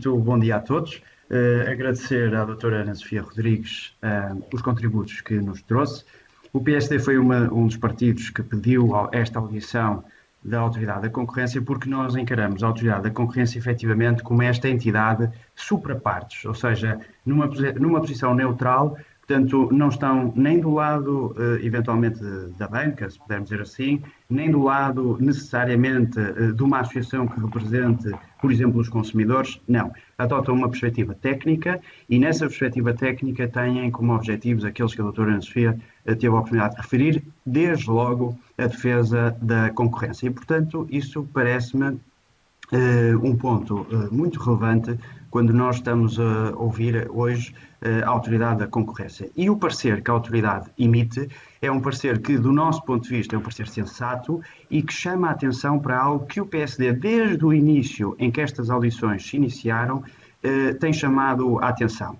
muito bom dia a todos. Agradecer à doutora Ana Sofia Rodrigues os contributos que nos trouxe. O PSD foi um dos partidos que pediu esta audição da Autoridade da Concorrência porque nós encaramos a Autoridade da Concorrência efetivamente como esta entidade suprapartes, ou seja, numa posição neutral. Portanto, não estão nem do lado, eventualmente, da banca, se pudermos dizer assim, nem do lado, necessariamente, de uma associação que represente, por exemplo, os consumidores. Não. Adotam uma perspectiva técnica e, nessa perspectiva técnica, têm como objetivos aqueles que a doutora Ana Sofia teve a oportunidade de referir, desde logo a defesa da concorrência. E, portanto, isso parece-me um ponto muito relevante quando nós estamos a ouvir hoje a Autoridade da Concorrência. E o parecer que a Autoridade emite é um parecer que, do nosso ponto de vista, é um parecer sensato e que chama a atenção para algo que o PSD, desde o início em que estas audições se iniciaram, tem chamado a atenção.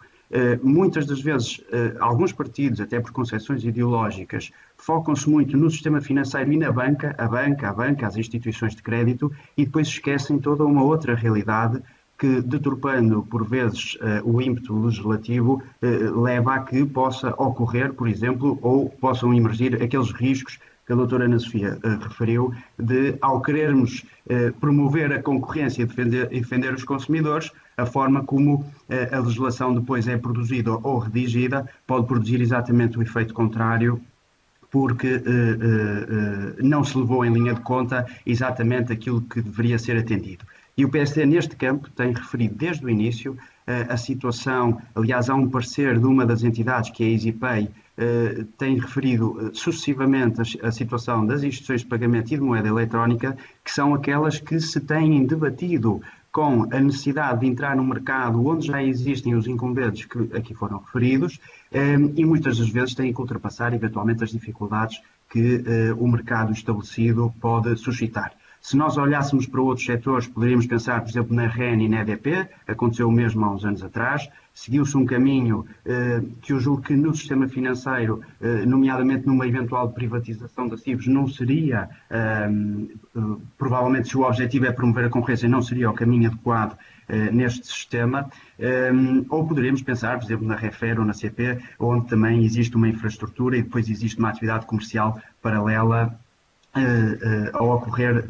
Muitas das vezes, alguns partidos, até por concepções ideológicas, focam-se muito no sistema financeiro e na banca, as instituições de crédito, e depois esquecem toda uma outra realidade que, deturpando por vezes o ímpeto legislativo, leva a que possa ocorrer, por exemplo, ou possam emergir aqueles riscos que a doutora Ana Sofia referiu, de, ao querermos promover a concorrência e defender os consumidores, a forma como a legislação depois é produzida ou redigida pode produzir exatamente o efeito contrário, porque não se levou em linha de conta exatamente aquilo que deveria ser atendido. E o PSD, neste campo, tem referido desde o início a situação. Aliás, há um parecer de uma das entidades, que é a EasyPay, tem referido sucessivamente a situação das instituições de pagamento e de moeda eletrónica, que são aquelas que se têm debatido com a necessidade de entrar no mercado onde já existem os incumbentes que aqui foram referidos, e muitas das vezes têm que ultrapassar eventualmente as dificuldades que o mercado estabelecido pode suscitar. Se nós olhássemos para outros setores, poderíamos pensar, por exemplo, na REN e na EDP, aconteceu o mesmo há uns anos atrás, seguiu-se um caminho que eu julgo que no sistema financeiro, nomeadamente numa eventual privatização da CIBS, não seria, provavelmente se o objetivo é promover a concorrência, não seria o caminho adequado neste sistema, ou poderíamos pensar, por exemplo, na REFER ou na CP, onde também existe uma infraestrutura e depois existe uma atividade comercial paralela a ocorrer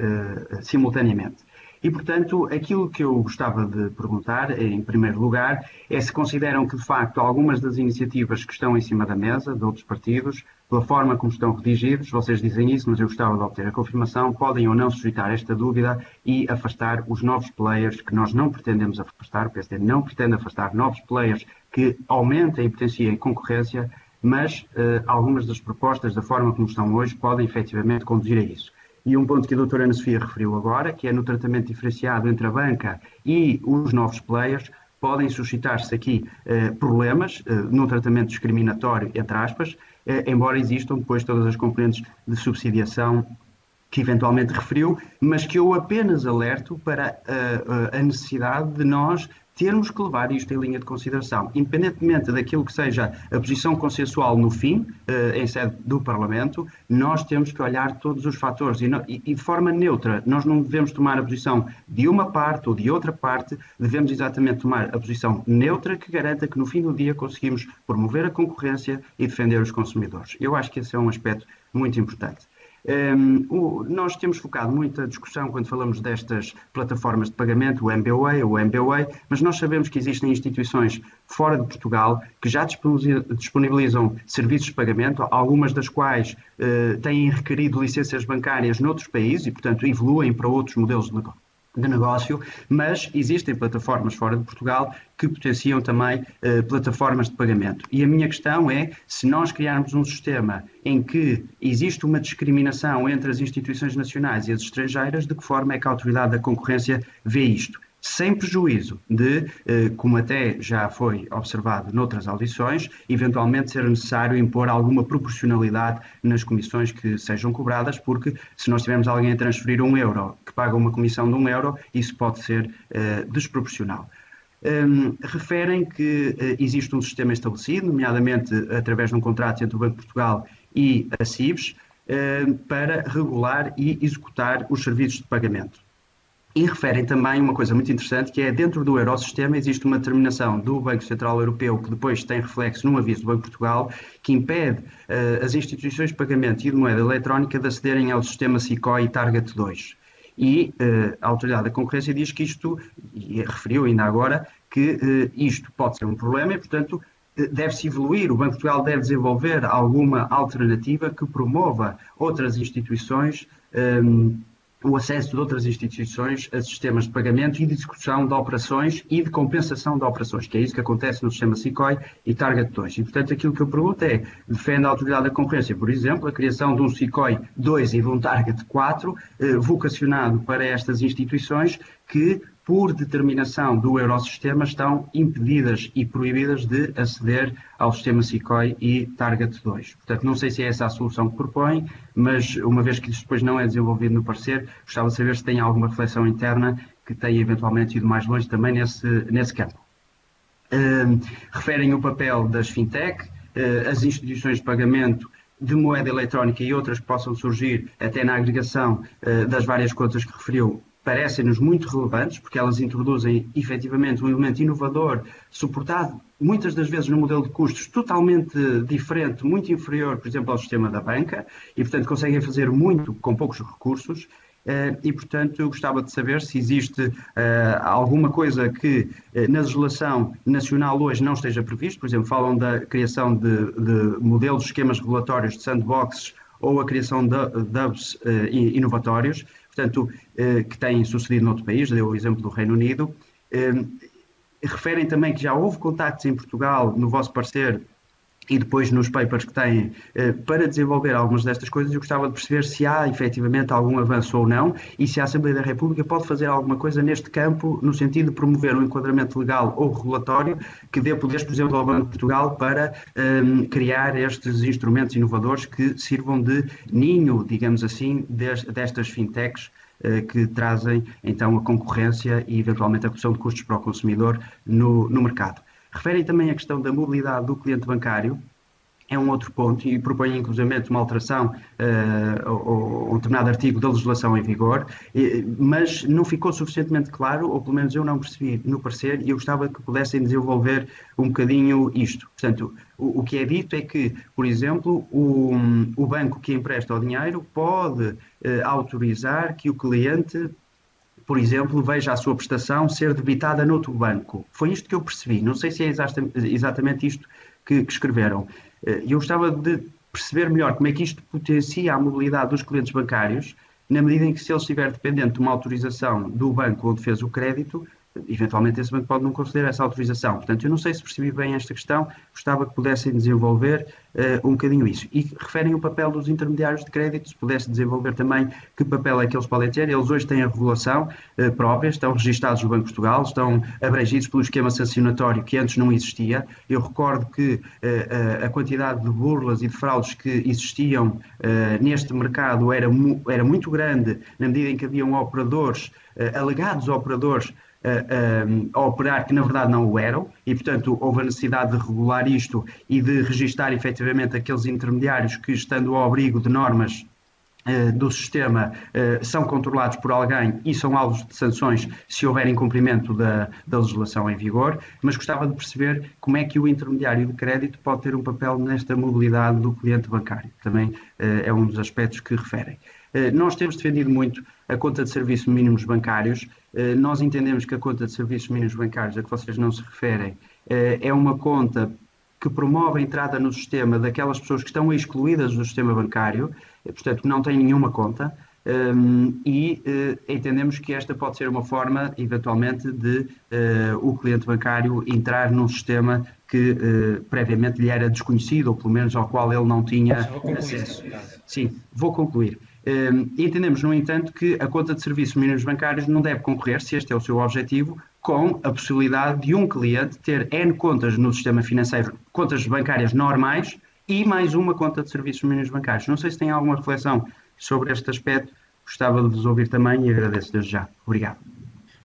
simultaneamente. E, portanto, aquilo que eu gostava de perguntar, em primeiro lugar, é se consideram que, de facto, algumas das iniciativas que estão em cima da mesa, de outros partidos, pela forma como estão redigidos, vocês dizem isso, mas eu gostava de obter a confirmação, podem ou não suscitar esta dúvida e afastar os novos players que nós não pretendemos afastar, o PSD não pretende afastar novos players que aumentem e potenciem concorrência, mas algumas das propostas, da forma como estão hoje, podem efetivamente conduzir a isso. E um ponto que a doutora Ana Sofia referiu agora, que é no tratamento diferenciado entre a banca e os novos players, podem suscitar-se aqui problemas no tratamento discriminatório, entre aspas, embora existam depois todas as componentes de subsidiação que eventualmente referiu, mas que eu apenas alerto para a necessidade de nós termos que levar isto em linha de consideração, independentemente daquilo que seja a posição consensual no fim, em sede do Parlamento, nós temos que olhar todos os fatores e de forma neutra. Nós não devemos tomar a posição de uma parte ou de outra parte, devemos exatamente tomar a posição neutra que garanta que no fim do dia conseguimos promover a concorrência e defender os consumidores. Eu acho que esse é um aspecto muito importante. Nós temos focado muita discussão quando falamos destas plataformas de pagamento, o MBWay, o MBWay, mas nós sabemos que existem instituições fora de Portugal que já disponibilizam serviços de pagamento, algumas das quais têm requerido licenças bancárias noutros países e, portanto, evoluem para outros modelos de negócio, mas existem plataformas fora de Portugal que potenciam também plataformas de pagamento. E a minha questão é, se nós criarmos um sistema em que existe uma discriminação entre as instituições nacionais e as estrangeiras, de que forma é que a Autoridade da Concorrência vê isto? Sem prejuízo de, como até já foi observado noutras audições, eventualmente ser necessário impor alguma proporcionalidade nas comissões que sejam cobradas, porque se nós tivermos alguém a transferir €1 que paga uma comissão de €1, isso pode ser desproporcional. Referem que existe um sistema estabelecido, nomeadamente através de um contrato entre o Banco de Portugal e a CIBS, para regular e executar os serviços de pagamento. E referem também uma coisa muito interessante, que é dentro do Eurosistema existe uma determinação do Banco Central Europeu, que depois tem reflexo num aviso do Banco de Portugal, que impede as instituições de pagamento e de moeda eletrónica de acederem ao sistema SICOI e Target 2. E a Autoridade da Concorrência diz que isto, e referiu ainda agora, que isto pode ser um problema e, portanto, deve-se evoluir, o Banco de Portugal deve desenvolver alguma alternativa que promova outras instituições, o acesso de outras instituições a sistemas de pagamento e de execução de operações e de compensação de operações, que é isso que acontece no sistema SICOI e Target 2. E, portanto, aquilo que eu pergunto é, defende a Autoridade da Concorrência, por exemplo, a criação de um SICOI 2 e de um Target 4, vocacionado para estas instituições que, por determinação do Eurosistema, estão impedidas e proibidas de aceder ao sistema SICOI e Target 2. Portanto, não sei se é essa a solução que propõe, mas uma vez que isso depois não é desenvolvido no parecer, gostava de saber se tem alguma reflexão interna que tenha eventualmente ido mais longe também nesse campo. Referem o papel das fintech, as instituições de pagamento de moeda eletrónica e outras que possam surgir até na agregação das várias contas que referiu, parecem-nos muito relevantes, porque elas introduzem efetivamente um elemento inovador, suportado muitas das vezes num modelo de custos totalmente diferente, muito inferior, por exemplo, ao sistema da banca, e portanto conseguem fazer muito com poucos recursos. E, portanto, eu gostava de saber se existe alguma coisa que na legislação nacional hoje não esteja previsto. Por exemplo, falam da criação de modelos de esquemas regulatórios de sandboxes ou a criação de hubs inovatórios, portanto, que têm sucedido noutro país, deu o exemplo do Reino Unido. Referem também que já houve contactos em Portugal, no vosso parecer, e depois nos papers que têm, para desenvolver algumas destas coisas. Eu gostava de perceber se há efetivamente algum avanço ou não e se a Assembleia da República pode fazer alguma coisa neste campo, no sentido de promover um enquadramento legal ou regulatório que dê poderes, por exemplo, ao Banco de Portugal para criar estes instrumentos inovadores que sirvam de ninho, digamos assim, destas fintechs que trazem então a concorrência e eventualmente a redução de custos para o consumidor no mercado. Referem também a questão da mobilidade do cliente bancário, é um outro ponto, e propõem inclusivamente uma alteração ou um determinado artigo da legislação em vigor, mas não ficou suficientemente claro, ou pelo menos eu não percebi no parecer, e eu gostava que pudessem desenvolver um bocadinho isto. Portanto, o que é dito é que, por exemplo, o banco que empresta o dinheiro pode autorizar que o cliente, por exemplo, veja a sua prestação ser debitada noutro banco. Foi isto que eu percebi. Não sei se é exatamente isto que escreveram. Eu gostava de perceber melhor como é que isto potencia a mobilidade dos clientes bancários, na medida em que, se ele estiver dependente de uma autorização do banco onde fez o crédito, eventualmente esse banco pode não conceder essa autorização. Portanto, eu não sei se percebi bem esta questão, gostava que pudessem desenvolver um bocadinho isso. E referem o papel dos intermediários de crédito, se pudesse desenvolver também que papel é que eles podem ter. Eles hoje têm a regulação própria, estão registados no Banco de Portugal, estão abrangidos pelo esquema sancionatório que antes não existia. Eu recordo que a quantidade de burlas e de fraudes que existiam neste mercado era muito grande, na medida em que haviam operadores, alegados operadores, a operar que na verdade não o eram, e portanto houve a necessidade de regular isto e de registar efetivamente aqueles intermediários que, estando ao abrigo de normas do sistema, são controlados por alguém e são alvos de sanções se houver incumprimento da legislação em vigor. Mas gostava de perceber como é que o intermediário de crédito pode ter um papel nesta mobilidade do cliente bancário. Também é um dos aspectos que referem. Nós temos defendido muito a conta de serviços mínimos bancários. Nós entendemos que a conta de serviços mínimos bancários, a que vocês não se referem, é uma conta que promove a entrada no sistema daquelas pessoas que estão excluídas do sistema bancário, portanto, que não têm nenhuma conta, e entendemos que esta pode ser uma forma, eventualmente, de o cliente bancário entrar num sistema que previamente lhe era desconhecido, ou pelo menos ao qual ele não tinha acesso. Sim, vou concluir. Entendemos, no entanto, que a conta de serviços mínimos bancários não deve concorrer, se este é o seu objetivo, com a possibilidade de um cliente ter N contas no sistema financeiro, contas bancárias normais, e mais uma conta de serviços mínimos bancários. Não sei se tem alguma reflexão sobre este aspecto, gostava de vos ouvir também e agradeço desde já. Obrigado.